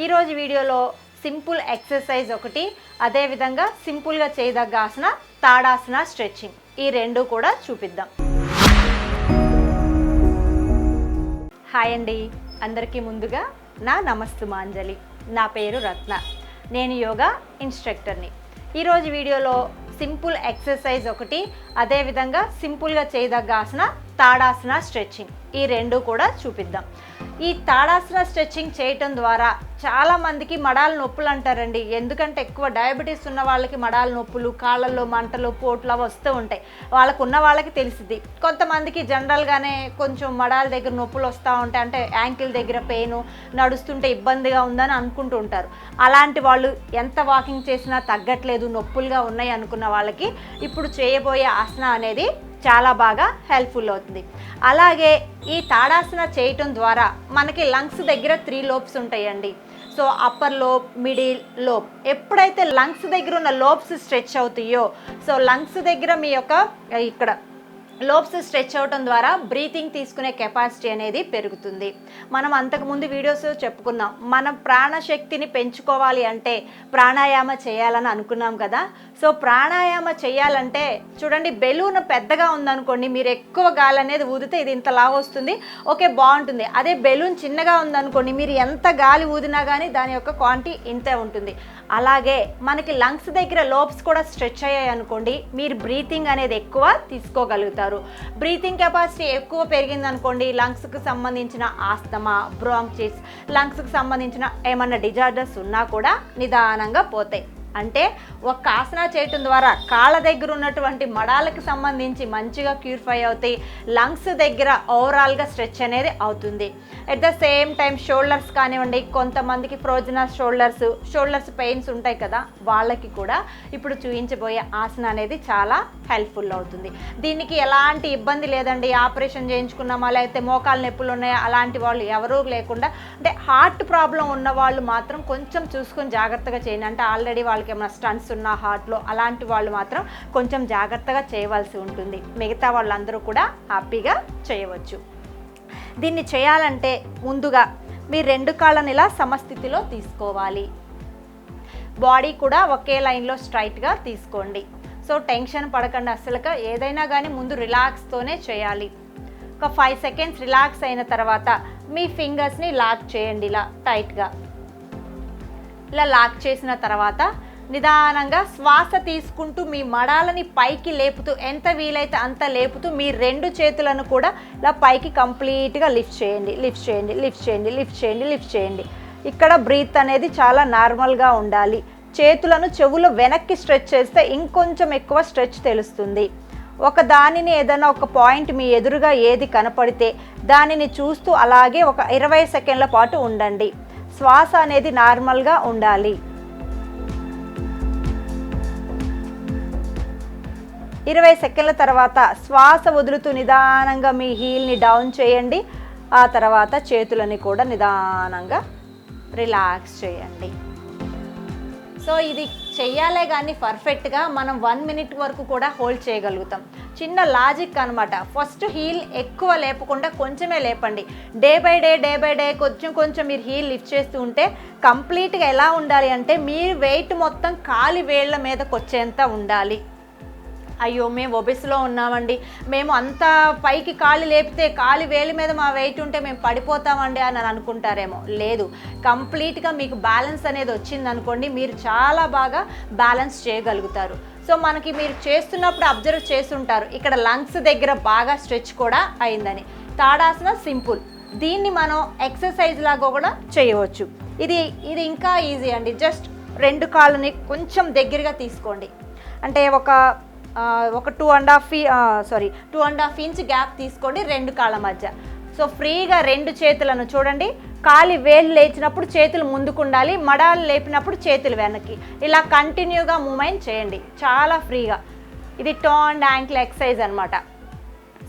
ఈరోజు వీడియోలో simple exercise ఒకటి, అదేవిధంగా సింపుల్గా చేయదగ్గ ఆసన తాడాసన స్ట్రెచ్చింగ్, ఈ రెండు కూడా చూపిద్దాం. హాయ్ అండి, అందరికీ ముందుగా నా నమస్తమాంజలి. నా పేరు రత్న, నేను యోగా ఇన్స్ట్రక్టర్ని. ఈరోజు వీడియోలో సింపుల్ ఎక్సర్సైజ్ ఒకటి, అదేవిధంగా సింపుల్గా చేయదగ్గ ఆసన తాడాసన స్ట్రెచ్చింగ్, ఈ రెండు కూడా చూపిద్దాం. ఈ తాడాసన స్ట్రెచ్చింగ్ చేయటం ద్వారా చాలామందికి మడాల నొప్పులు అంటారండి. ఎందుకంటే ఎక్కువ డయాబెటీస్ ఉన్న వాళ్ళకి మడాల నొప్పులు, కాళ్ళల్లో మంటలు, పోట్లు అవి వస్తూ ఉంటాయి. ఉన్న వాళ్ళకి తెలిసింది. కొంతమందికి జనరల్గానే కొంచెం మడాల దగ్గర నొప్పులు వస్తూ ఉంటాయి, అంటే యాంకిల్ దగ్గర పెయిన్, నడుస్తుంటే ఇబ్బందిగా ఉందని అనుకుంటూ ఉంటారు. అలాంటి వాళ్ళు ఎంత వాకింగ్ చేసినా తగ్గట్లేదు, నొప్పులుగా ఉన్నాయి అనుకున్న వాళ్ళకి ఇప్పుడు చేయబోయే ఆసన అనేది చాలా బాగా హెల్ప్ఫుల్ అవుతుంది. అలాగే ఈ తాడాసన చేయటం ద్వారా మనకి లంగ్స్ దగ్గర 3 లోబ్స్ ఉంటాయండి. So upper lobe, middle lobe. ఎప్పుడైతే లంగ్స్ దగ్గర ఉన్న లోబ్స్ స్ట్రెచ్ అవుతాయో, సో లంగ్స్ దగ్గర మీ యొక్క ఇక్కడ లోబ్స్ స్ట్రెచ్ అవటం ద్వారా బ్రీతింగ్ తీసుకునే కెపాసిటీ అనేది పెరుగుతుంది. మనం అంతకుముందు వీడియోస్ చెప్పుకున్నాం, మన ప్రాణశక్తిని పెంచుకోవాలి అంటే ప్రాణాయామ చేయాలని అనుకున్నాం కదా. సో ప్రాణాయామ చేయాలంటే చూడండి, బెలూన్ పెద్దగా ఉందనుకోండి, మీరు ఎక్కువ గాలి అనేది ఊదితే ఇది ఇంతలా వస్తుంది, ఓకే బాగుంటుంది. అదే బెలూన్ చిన్నగా ఉందనుకోండి, మీరు ఎంత గాలి ఊదినా కానీ దాని యొక్క క్వాంటిటీ ఇంతే ఉంటుంది. అలాగే మనకి లంగ్స్ దగ్గర లోబ్స్ కూడా స్ట్రెచ్ అయ్యాయి అనుకోండి, మీరు బ్రీతింగ్ అనేది ఎక్కువ తీసుకోగలుగుతారు. బ్రీతింగ్ కెపాసిటీ ఎక్కువ పెరిగింది అనుకోండి, లంగ్స్కి సంబంధించిన ఆస్తమా, బ్రాంకైటిస్, లంగ్స్కి సంబంధించిన ఏమన్నా డిజార్డర్స్ ఉన్నా కూడా నిదానంగా పోతాయి. అంటే ఒక ఆసన చేయటం ద్వారా కాళ్ళ దగ్గర ఉన్నటువంటి మడాలకు సంబంధించి మంచిగా క్యూరిఫై అవుతాయి, లంగ్స్ దగ్గర ఓవరాల్గా స్ట్రెచ్ అనేది అవుతుంది. At the same time shoulders కానివ్వండి, కొంతమందికి ఫ్రోజనస్ షోల్డర్స్ పెయిన్స్ ఉంటాయి కదా, వాళ్ళకి కూడా ఇప్పుడు చూపించబోయే ఆసన అనేది చాలా హెల్ప్ఫుల్ అవుతుంది. దీనికి ఎలాంటి ఇబ్బంది లేదండి. ఆపరేషన్ చేయించుకున్నామా, లేకపోతే మోకాలు నొప్పులు ఉన్నాయా, అలాంటి వాళ్ళు ఎవరూ లేకుండా, అంటే హార్ట్ ప్రాబ్లం ఉన్న వాళ్ళు మాత్రం కొంచెం చూసుకొని జాగ్రత్తగా చేయండి. అంటే ఆల్రెడీ వాళ్ళకి ఏమైనా స్టంట్స్ ఉన్న హార్ట్లో, అలాంటి వాళ్ళు మాత్రం కొంచెం జాగ్రత్తగా చేయవలసి ఉంటుంది. మిగతా వాళ్ళందరూ కూడా హ్యాపీగా చేయవచ్చు. దీన్ని చేయాలంటే ముందుగా మీరు 2 కాళ్ళని ఇలా సమస్థితిలో తీసుకోవాలి. బాడీ కూడా ఒకే లైన్లో స్ట్రైట్గా తీసుకోండి. సో టెన్షన్ పడకండి అస్సలుగా. ఏదైనా కానీ ముందు రిలాక్స్తోనే చేయాలి. ఒక 5 సెకండ్స్ రిలాక్స్ అయిన తర్వాత మీ ఫింగర్స్ని లాక్ చేయండి. ఇలా టైట్గా ఇలా లాక్ చేసిన తర్వాత నిదానంగా శ్వాస తీసుకుంటూ మీ మడాలని పైకి లేపుతూ, ఎంత వీలైతే అంత లేపుతూ మీ 2 చేతులను కూడా ఇలా పైకి కంప్లీట్గా లిఫ్ట్ చేయండి. ఇక్కడ బ్రీత్ అనేది చాలా నార్మల్గా ఉండాలి. చేతులను చెవులు వెనక్కి స్ట్రెచ్ చేస్తే ఇంకొంచెం ఎక్కువ స్ట్రెచ్ తెలుస్తుంది. ఒక దానిని ఏదైనా ఒక పాయింట్ మీ ఎదురుగా ఏది కనపడితే దానిని చూస్తూ అలాగే ఒక 20 సెకండ్ల పాటు ఉండండి. శ్వాస అనేది నార్మల్గా ఉండాలి. 20 సెకండ్ల తర్వాత శ్వాస వదులుతూ నిదానంగా మీ హీల్ని డౌన్ చేయండి. ఆ తర్వాత చేతులని కూడా నిదానంగా రిలాక్స్ చేయండి. సో ఇది చెయ్యాలే కానీ పర్ఫెక్ట్గా మనం 1 మినిట్ వరకు కూడా హోల్డ్ చేయగలుగుతాం. చిన్న లాజిక్ అనమాట. ఫస్ట్ హీల్ ఎక్కువ లేపకుండా కొంచెమే లేపండి. డే బై డే కొంచెం మీరు హీల్ లిఫ్ట్ చేస్తూ ఉంటే కంప్లీట్గా ఎలా ఉండాలి అంటే మీ వెయిట్ మొత్తం కాలి వేళ్ల మీదకి వచ్చేంత ఉండాలి. అయ్యో మేము ఒబెస్లో ఉన్నామండి, మేము అంత పైకి కాలు లేపితే కాలి వేలి మీద మా వెయిట్ ఉంటే మేము పడిపోతామండి అని అనుకుంటారేమో. లేదు, కంప్లీట్గా మీకు బ్యాలెన్స్ అనేది వచ్చింది అనుకోండి, మీరు చాలా బాగా బ్యాలెన్స్ చేయగలుగుతారు. సో మనకి మీరు చేస్తున్నప్పుడు అబ్జర్వ్ చేస్తుంటారు, ఇక్కడ లంగ్స్ దగ్గర బాగా స్ట్రెచ్ కూడా అయిందని. తాడాసన సింపుల్, దీన్ని మనం ఎక్సర్సైజ్ లాగా కూడా చేయవచ్చు. ఇది ఇంకా ఈజీ అండి. జస్ట్ 2 కాళ్ళని కొంచెం దగ్గరగా తీసుకోండి. అంటే ఒక 2.5 ఇంచ్ గ్యాప్ తీసుకోండి 2 కాళ్ళ మధ్య. సో ఫ్రీగా 2 చేతులను చూడండి, కాలి వేలు లేచినప్పుడు చేతులు ముందుకు ఉండాలి, మడాలు లేపినప్పుడు చేతులు వెనక్కి, ఇలా కంటిన్యూగా మూమెంట్ చేయండి చాలా ఫ్రీగా. ఇది టో అండ్ యాంకిల్ ఎక్సర్సైజ్ అనమాట.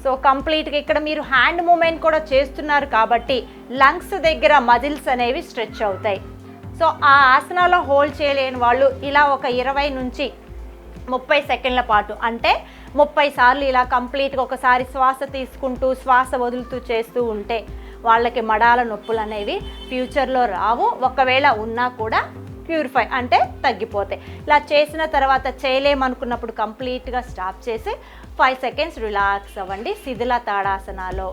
సో కంప్లీట్గా ఇక్కడ మీరు హ్యాండ్ మూమెంట్ కూడా చేస్తున్నారు కాబట్టి లంగ్స్ దగ్గర మజిల్స్ అనేవి స్ట్రెచ్ అవుతాయి. సో ఆ ఆసనాలో హోల్డ్ చేయలేని వాళ్ళు ఇలా ఒక 20 నుంచి 30 సెకండ్ల పాటు, అంటే 30 సార్లు ఇలా కంప్లీట్గా ఒకసారి శ్వాస తీసుకుంటూ శ్వాస వదులుతూ చేస్తూ ఉంటే వాళ్ళకి మడాల నొప్పులు అనేవి ఫ్యూచర్లో రావు, ఒకవేళ ఉన్నా కూడా ప్యూరిఫై అంటే తగ్గిపోతాయి. ఇలా చేసిన తర్వాత చేయలేమనుకున్నప్పుడు కంప్లీట్గా స్టాప్ చేసి 5 సెకండ్స్ రిలాక్స్ అవ్వండి శిథిల తాడాసనాలో.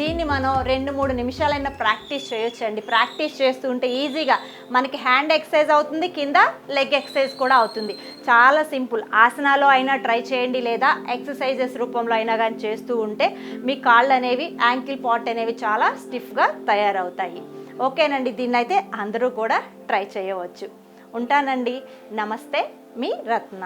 దీన్ని మనం 2-3 నిమిషాలైనా ప్రాక్టీస్ చేయొచ్చండి. ప్రాక్టీస్ చేస్తూ ఉంటే ఈజీగా మనకి హ్యాండ్ ఎక్సర్సైజ్ అవుతుంది, కింద లెగ్ ఎక్సర్సైజ్ కూడా అవుతుంది. చాలా సింపుల్. ఆసనాలో అయినా ట్రై చేయండి, లేదా ఎక్సర్సైజెస్ రూపంలో అయినా కానీ చేస్తూ ఉంటే మీ కాళ్ళు అనేవి, యాంకిల్ పార్ట్ అనేవి చాలా స్టిఫ్గా తయారవుతాయి. ఓకేనండి, దీన్నైతే అందరూ కూడా ట్రై చేయవచ్చు. ఉంటానండి. నమస్తే, మీ రత్న.